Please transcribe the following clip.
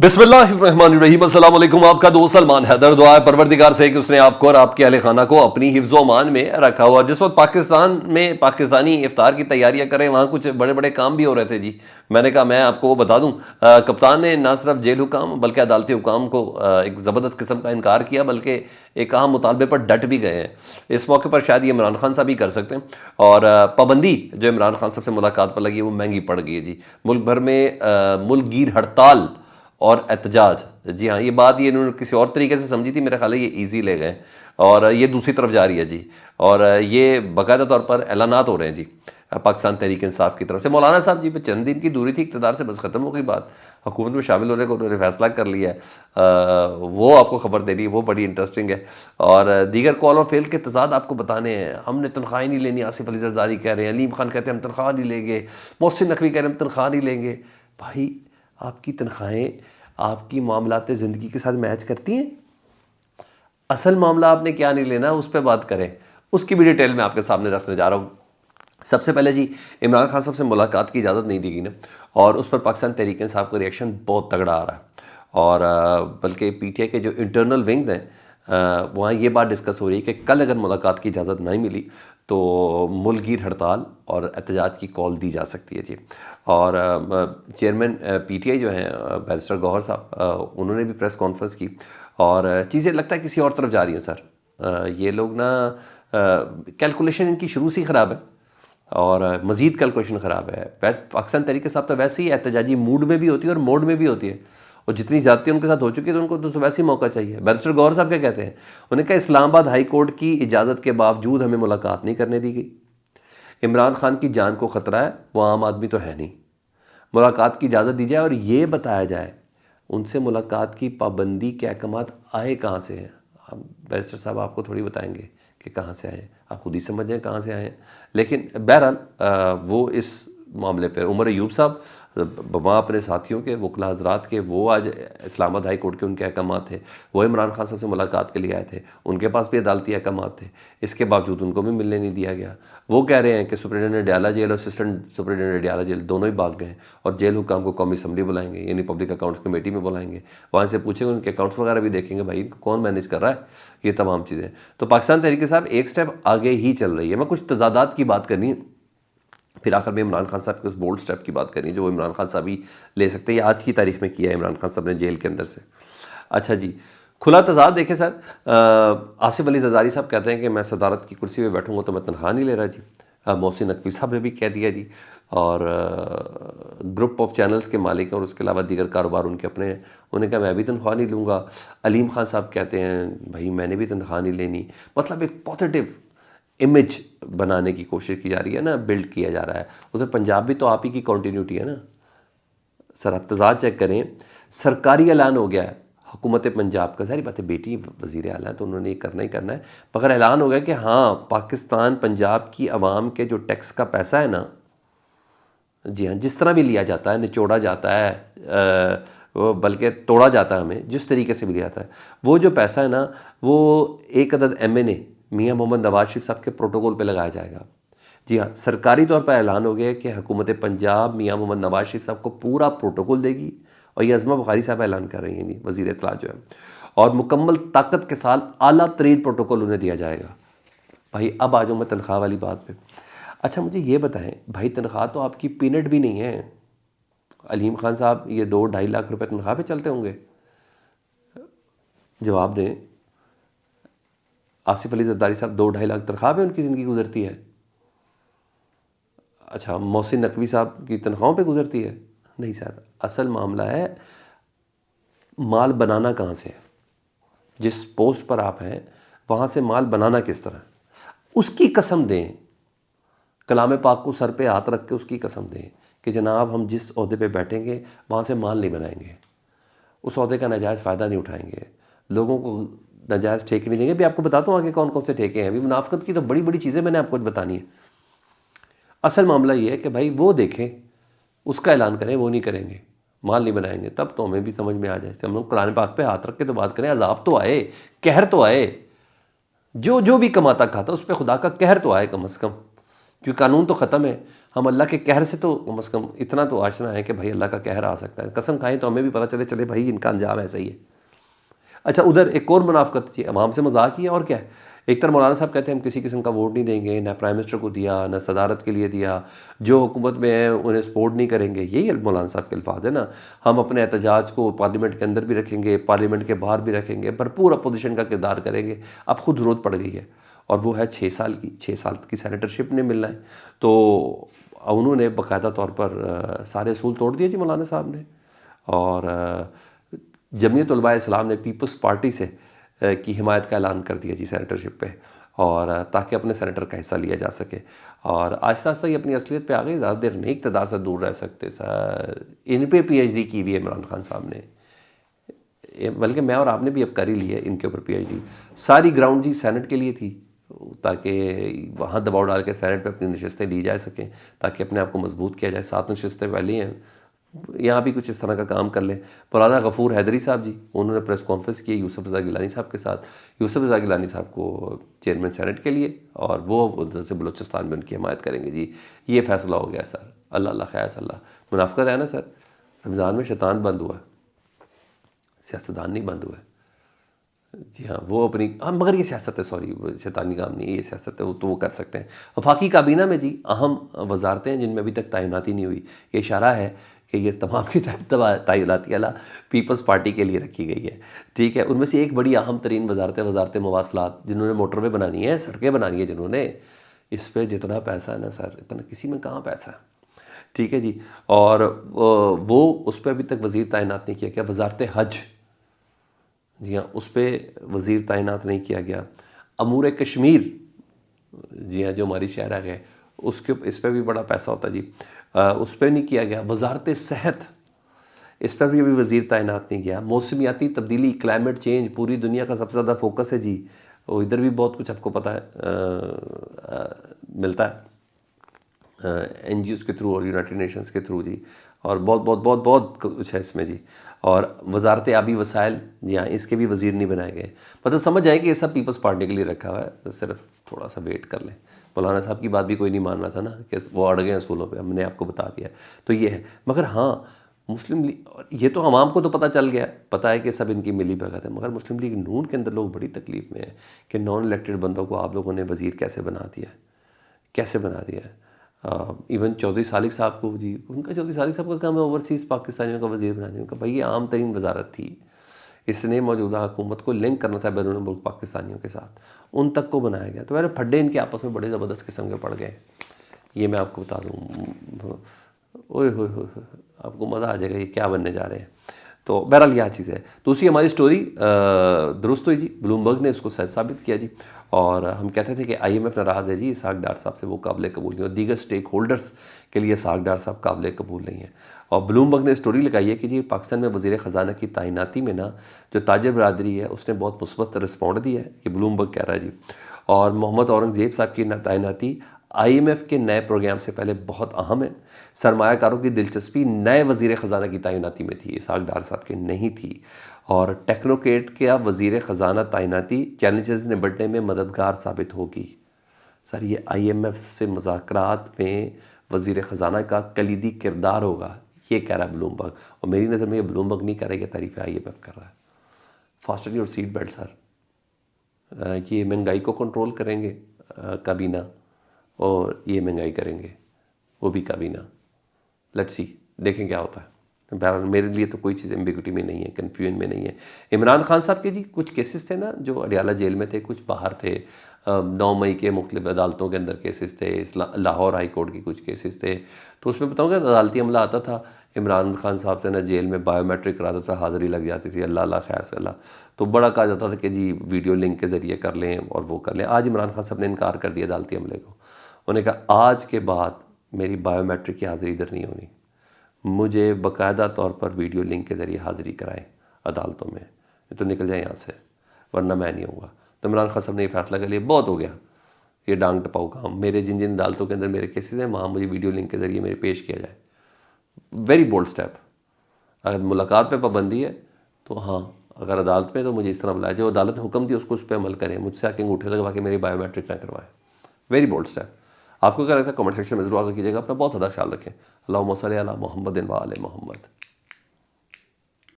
बिस्मिल्लाहिर्रहमानिर्रहीम अस्सलाम वालेकुम। आपका दोस्त सलमान हैदर। दुआ है परवरदिगार से कि उसने आपको और आपके अहले खाना को अपनी हिफ्ज़ व अमान में रखा हुआ। जिस वक्त पाकिस्तान में पाकिस्तानी इफ्तार की तैयारियां करें, वहाँ कुछ बड़े बड़े काम भी हो रहे थे जी। मैंने कहा मैं आपको वो बता दूं, कप्तान ने ना सिर्फ जेल हुकाम बल्कि अदालती हुकाम को एक ज़बरदस्त किस्म का इनकार किया, बल्कि एक अहम मुतालबे पर डट भी गए हैं। इस मौके पर शायद ये इमरान खान साहब ही कर सकते हैं। और पाबंदी जो इमरान खान साहब से मुलाकात पर लगी है वो महंगी पड़ गई है जी। मुल्क भर में मुल्कगीर हड़ताल और एहतजाज। जी हाँ, ये बात ये इन्होंने किसी और तरीके से समझी थी, मेरा ख्याल है ये ईजी ले गए और ये दूसरी तरफ जा रही है जी। और ये बाकायदा तौर पर ऐलानात हो रहे हैं जी पाकिस्तान तहरीक इंसाफ की तरफ से। मौलाना साहब जी पे चंद दिन की दूरी थी इक़्तिदार से, बस ख़त्म हो गई बात। हुकूमत में शामिल होने को उन्होंने फैसला कर लिया है। वो आपको खबर दे रही है, वो बड़ी इंटरेस्टिंग है। और दीगर कॉल और फेल के तजाद आपको बताने हैं। हमने तनख्वाह नहीं लेनी, आसिफ अली जरदारी कह रहे हैं, अलीम खान कहते हैं हम तनख्वाह नहीं लेंगे, मोहसिन नकवी कह रहे हैं हम तनख्वाह नहीं लेंगे। भाई आपकी तनख्वाहें आपकी मामलात ज़िंदगी के साथ मैच करती हैं? असल मामला आपने क्या नहीं लेना उस पर बात करें, उसकी भी डिटेल मैं आपके सामने रखने जा रहा हूँ। सबसे पहले जी, इमरान खान साहब से मुलाकात की इजाज़त नहीं दी गई ना, और उस पर पाकिस्तान तहरीक इंसाफ का रिएक्शन बहुत तगड़ा आ रहा है। और बल्कि पीटीआई के जो इंटरनल विंग्स हैं वहाँ ये बात डिस्कस हो रही है कि कल अगर मुलाकात की इजाज़त नहीं मिली तो मुल्कगीर हड़ताल और एहतजाज की कॉल दी जा सकती है जी। और चेयरमैन पीटीआई जो हैं बैरिस्टर गौहर साहब, उन्होंने भी प्रेस कॉन्फ्रेंस की और चीज़ें लगता है किसी और तरफ जा रही हैं सर। ये लोग ना कैलकुलेशन इनकी शुरू से ही ख़राब है और मज़ीद कैलकुलेशन ख़राब है। पाकिस्तान तहरीक साहब तो वैसे ही एहतजाजी मूड में भी होती है और मोड में भी होती है, और जितनी ज़्यादती उनके साथ हो चुकी है तो उनको तो वैसे ही मौका चाहिए। बैरिस्टर गौहर साहब क्या कहते हैं, उन्होंने कहा इस्लामाबाद हाई कोर्ट की इजाज़त के बावजूद हमें मुलाकात नहीं करने दी गई। इमरान खान की जान को ख़तरा है, वो आम आदमी तो है नहीं। मुलाकात की इजाज़त दी जाए और ये बताया जाए उनसे मुलाकात की पाबंदी के अहकामात आए कहाँ से हैं। अब बैरिस्टर साहब आपको थोड़ी बताएंगे कि कहाँ से आए, आप खुद ही समझ जाएँ कहाँ से आए हैं। लेकिन बहरहाल वो इस मामले पर उमर अयूब साहब वहाँ अपने साथियों के वकला हजरात के, वो आज इस्लामाबाद हाई कोर्ट के उनके अहकामात थे, वो इमरान खान साहब से मुलाकात के लिए आए थे, उनके पास भी अदालती अहकामात थे, इसके बावजूद उनको भी मिलने नहीं दिया गया। वो कह रहे हैं कि सुप्रिटेंडेंट डयाला जेल और असिस्टेंट सुप्रिटेंडेंट डयाला जेल दोनों ही भाग गए हैं और जेल हुकाम को कौमी असम्बली बुलाएंगे, यानी पब्लिक अकाउंट्स कमेटी में बुलाएंगे, वहाँ से पूछेंगे, उनके अकाउंट्स वगैरह भी देखेंगे, भाई कौन मैनेज कर रहा है ये तमाम चीज़ें। तो पाकिस्तान तहरीक साहब एक स्टेप आगे ही चल रही है। मैं कुछ तजादात की बात करनी, फिर आखिर में इमरान खान साहब के उस बोल्ड स्टेप की बात करनी जो इमरान खान साहब ही ले सकते हैं, ये आज की तारीख में किया है इमरान खान साहब ने जेल के अंदर से। अच्छा जी, खुला तजाद देखें सर, आसिफ अली जरदारी साहब कहते हैं कि मैं सदारत की कुर्सी पे बैठूंगा तो मैं तनख्वाह नहीं ले रहा जी। मोहसिन नकवी साहब ने भी कह दिया जी। और ग्रुप ऑफ चैनल्स के मालिक और उसके अलावा दीगर कारोबार उनके अपने हैं, उन्हें कहा मैं भी तनख्वाह नहीं लूँगा। अलीम खान साहब कहते हैं भाई मैंने भी तनख्वाह नहीं लेनी। मतलब एक पॉजिटिव इमेज बनाने की कोशिश की जा रही है ना, बिल्ड किया जा रहा है। उधर पंजाब भी तो आप ही की कंटिन्यूटी है ना सर। आप तजाद चेक करें, सरकारी ऐलान हो गया है हुकूमत पंजाब का, सारी बातें बेटी वज़ीर आला है तो उन्होंने ये करना ही करना है, मगर ऐलान हो गया कि हाँ पाकिस्तान पंजाब की आवाम के जो टैक्स का पैसा है ना, जी हाँ, जिस तरह भी लिया जाता है, निचोड़ा जाता है, वो बल्कि तोड़ा जाता है, हमें जिस तरीके से भी लिया जाता है, वो जो पैसा है ना वो एक अदद MNA मियाँ मोहम्मद नवाज शरीफ साहब के प्रोटोकॉल पे लगाया जाएगा। जी हाँ, सरकारी तौर पर ऐलान हो गया कि हुकूमत पंजाब मियाँ मोहम्मद नवाज शरीफ साहब को पूरा प्रोटोकॉल देगी, और ये अज़मा बुखारी साहब ऐलान कर रही हैं जी, वज़ीर इत्तला जो है, और मुकम्मल ताकत के साथ आला तरीन प्रोटोकॉल उन्हें दिया जाएगा। भाई अब आ जाऊँ मैं तनख्वाह वाली बात पे। अच्छा मुझे ये बताएं भाई, तनख्वाह तो आपकी पीनट भी नहीं है। अलीम खान साहब ये 2-2.5 लाख रुपए तनख्वाह पे चलते होंगे? जवाब दें। आसिफ अली जरदारी साहब 2-2.5 लाख तनख्वाह पे उनकी ज़िंदगी गुजरती है? अच्छा, मोहसिन नकवी साहब की तनख्वाहों पे गुजरती है? नहीं सर, असल मामला है माल बनाना कहाँ से है। जिस पोस्ट पर आप हैं वहाँ से माल बनाना किस तरह, उसकी कसम दें। कलाम पाक को सर पे हाथ रख के उसकी कसम दें कि जनाब हम जिस ओहदे पे बैठेंगे वहाँ से माल नहीं बनाएंगे, उस ओहदे का नाजायज़ फ़ायदा नहीं उठाएंगे, लोगों को नाजायज़ ठेके नहीं देंगे। भी आपको बताता हूँ आगे कौन कौन से ठेके हैं। अभी मुनाफिकत की तो बड़ी बड़ी चीज़ें मैंने आपको बतानी है। असल मामला ये है कि भाई वो देखें, उसका ऐलान करें, वो नहीं करेंगे, माल नहीं बनाएंगे, तब तो हमें भी समझ में आ जाए। हम लोग कुरान पाक पे हाथ रख के तो बात करें, अजाब तो आए, कहर तो आए, जो जो भी कमाता खाता उस पर खुदा का कहर तो आए कम अज़ कम, क्योंकि कानून तो ख़त्म है। हम अल्लाह के कहर से तो कम से कम इतना तो आशना है कि भाई अल्लाह का कहर आ सकता है, कसम खाएं तो हमें भी पता चले चले भाई इनका अंजाम ऐसा ही है। अच्छा, उधर एक और मुनाफकत थी, अवाम से मजाक ही है और क्या है। एक तरफ मौलाना साहब कहते हैं हम किसी किस्म का वोट नहीं देंगे, ना प्राइम मिनिस्टर को दिया, ना सदारत के लिए दिया, जो हुकूमत में है उन्हें सपोर्ट नहीं करेंगे, यही मौलाना साहब के अल्फाज है ना। हम अपने एहतजाज को पार्लियामेंट के अंदर भी रखेंगे, पार्लियामेंट के बाहर भी रखेंगे, भरपूर अपोजिशन का किरदार करेंगे। अब खुद ज़रूरत पड़ गई है और वो है 6 साल की सेनेटरशिप ने मिलना है। तो उन्होंने बाकायदा तौर पर सारे असूल तोड़ दिए जी मौलाना साहब ने। और जमीयत उलमा इस्लाम ने पीपल्स पार्टी से की हिमायत का ऐलान कर दिया जी सेनेटरशिप पे, और ताकि अपने सेनेटर का हिस्सा लिया जा सके। और आहिस्ता आहिस्ता ये अपनी असलियत पे आ गई, ज़्यादा देर नहीं इक़्तिदार से दूर रह सकते सर। इन पे PhD की हुई है इमरान खान साहब ने, बल्कि मैं और आपने भी अब कर ही ली है इनके ऊपर PhD। सारी ग्राउंड जी सेनेट के लिए थी, ताकि वहाँ दबाव डाल के सेनेट पे अपनी नशस्तें ली जा सकें, ताकि अपने आप को मजबूत किया जाए। 7 नशस्तें पहले हैं, यहाँ भी कुछ इस तरह का काम कर लें। मौलाना गफूर हैदरी साहब जी, उन्होंने प्रेस कॉन्फ्रेंस की यूसुफ रज़ा गिलानी साहब के साथ। यूसुफ रज़ा गिलानी साहब को चेयरमैन सेनेट के लिए, और वो उधर से बलूचिस्तान में उनकी हिमायत करेंगे जी। ये फ़ैसला हो गया सर। अल्लाह अल्लाह खैर अल्लाह। मुनाफिकत है ना सर, रमज़ान में शैतान बंद हुआ, सियासतदान नहीं बंद हुआ। जी हाँ, वो अपनी, हाँ मगर ये सियासत है, सॉरी शैतानी काम नहीं है, ये सियासत है, वो तो वो कर सकते हैं। वफाकी काबीना में जी अहम वजारतें हैं जिनमें अभी तक तैनाती नहीं हुई। ये इशारा है कि ये तमाम की तैनाती अला पीपल्स पार्टी के लिए रखी गई है, ठीक है। उनमें से एक बड़ी अहम तरीन वजारत मवासलात, जिन्होंने मोटरवे बनानी है, सड़कें बनानी है जिन्होंने, इस पर जितना पैसा है ना सर, इतना किसी में कहाँ पैसा है, ठीक है जी। और वो उस पर अभी तक वज़ीर तैनात नहीं किया गया। वजारत हज, जी हाँ, उस पर वज़ीर तैनात नहीं किया गया। अमूर कश्मीर, जी हाँ, जो हमारी शहर है, उसके इस पर भी बड़ा पैसा होता जी, उस पर नहीं किया गया। वजारत सेहत, इस पर भी अभी वज़ीर तैनात नहीं किया। मौसमियाती तब्दीली, क्लाइमेट चेंज, पूरी दुनिया का सबसे ज़्यादा फोकस है जी, वो इधर भी बहुत कुछ आपको पता है मिलता है NGOs के थ्रू और यूनाइटेड नेशंस के थ्रू जी, और बहुत बहुत बहुत बहुत कुछ है इसमें जी। और वजारत आबी वसाइल, जी हाँ, इसके भी वज़ीर नहीं बनाए गए। मतलब समझ आए कि ये सब पीपल्स पार्टी के लिए रखा हुआ है, तो सिर्फ थोड़ा सा वेट कर लें। मौलाना साहब की बात भी कोई नहीं मान रहा था ना कि वो अड़ गए असूलों पे, हमने आपको बता दिया। तो ये है, मगर हाँ मुस्लिम लीग, ये तो आवाम को तो पता चल गया, पता है कि सब इनकी मिली भगत है, मगर मुस्लिम लीग नून के अंदर लोग बड़ी तकलीफ़ में है कि नॉन इलेक्टेड बंदों को आप लोगों ने वज़ीर कैसे बना दिया है, कैसे बना दिया है। इवन चौधरी सालिक साहब को जी, उनका चौधरी सालिक साहब का काम है ओवरसीज़ पाकिस्तानियों का वज़ीर बनाने का। भाई ये आम तरीन वजारत थी, इसने मौजूदा हुकूमत को लिंक करना था बैरून मुल्क पाकिस्तानियों के साथ, उन तक को बनाया गया। तो मेरे फड्डे इनके आपस में बड़े ज़बरदस्त किस्म के पड़ गए, ये मैं आपको बता दूँ। ओए होए होए, आपको मज़ा आ जाएगा ये क्या बनने जा रहे हैं। तो बहरहाल यह चीज़ है। तो उसी हमारी स्टोरी दुरुस्त हुई जी, ब्लूमबर्ग ने इसको सच साबित किया जी। और हम कहते थे कि IMF नाराज़ है जी इसहाक डार साहब से, वो काबिल कबूल नहीं, और दीगर स्टेक होल्डर्स के लिए इसहाक डार साहब काबिल कबूल नहीं है। और ब्लूमबर्ग ने स्टोरी लगाई है कि जी पाकिस्तान में वज़ीर ख़जाना की तैनाती में ना जो ताजिर बरदरी है उसने बहुत मुस्बत रिस्पॉन्ड दिया है, ये ब्लूमबर्ग कह रहा है जी। और मोहम्मद औरंगज़ेब साहब की तैनाती IMF के नए प्रोग्राम से पहले बहुत अहम है। सरमायाकारों की दिलचस्पी नए वज़ीर ख़जाना की तैनाती में थी, इसहाक डार साहब की नहीं थी। और टेक्नोक्रेट के वज़ीर ख़जाना तैनाती चैलेंजेस निपटने में मददगार साबित होगी। सर ये IMF से मुज़ाकरात में वज़ीर ख़जाना का कलीदी किरदार होगा, ये कह रहा है ब्लूमबर्ग। और मेरी नज़र में ये ब्लूमबर्ग नहीं कर रहा है, ये तारीफ़ IMF कर रहा है। Fasten your seat belt sir, ये महंगाई को कंट्रोल करेंगे काबीना, और ये महंगाई करेंगे वो भी काबीना। लेट्स सी, देखें क्या होता है। बहरहाल मेरे लिए तो कोई चीज़ एम्बिग्यूटी में नहीं है, कन्फ्यूजन में नहीं है। इमरान खान साहब के जी कुछ केसेस थे ना जो अडियाला जेल में थे, कुछ बाहर थे। 9 मई के मुख्तलिफ अदालतों के अंदर केसेस थे, लाहौर हाई कोर्ट के कुछ केसेस थे। तो उसमें बताऊँगा अदालती अमला आता था, इमरान खान साहब से ना जेल में बायोमेट्रिक कराता था, हाज़िरी लग जाती थी, अल्लाह अल्लाह खैर से अल्लाह। तो बड़ा कहा जाता था कि जी वीडियो लिंक के ज़रिए कर लें और वो कर लें। आज इमरान खान साहब ने इनकार कर दिया अदालती अमले को। उन्होंने कहा आज के बाद मेरी बायोमेट्रिक की हाज़िरी इधर नहीं होनी, मुझे बाकायदा तौर पर वीडियो लिंक के ज़रिए हाज़िरी कराएं अदालतों में, तो निकल जाए यहाँ से, वरना मैं नहीं होऊंगा। तो इमरान खान साहब ने ये फैसला कर लिया, बहुत हो गया ये डांग टपाऊ काम, मेरे जिन जिन अदालतों के अंदर मेरे केसेस हैं वहाँ मुझे वीडियो लिंक के ज़रिए मेरे पेश किया जाए। Very bold step. अगर मुलाकात पे पाबंदी है तो हाँ, अगर अदालत में तो मुझे इस तरह बुलाया, जो अदालत ने हुक्म दिया उसको उस पर अमल करें, मुझसे आके अंगूठे लगवा के मेरी बायोमेट्रिक ना करवाएं। Very bold step. आपको क्या लगता है कमेंट सेक्शन में जरूर आकर कीजिएगा। अपना बहुत ज़्यादा ख्याल रखें। अल्लाहुम्मा सल्ली अला मुहम्मदिन व आले मोहम्मद।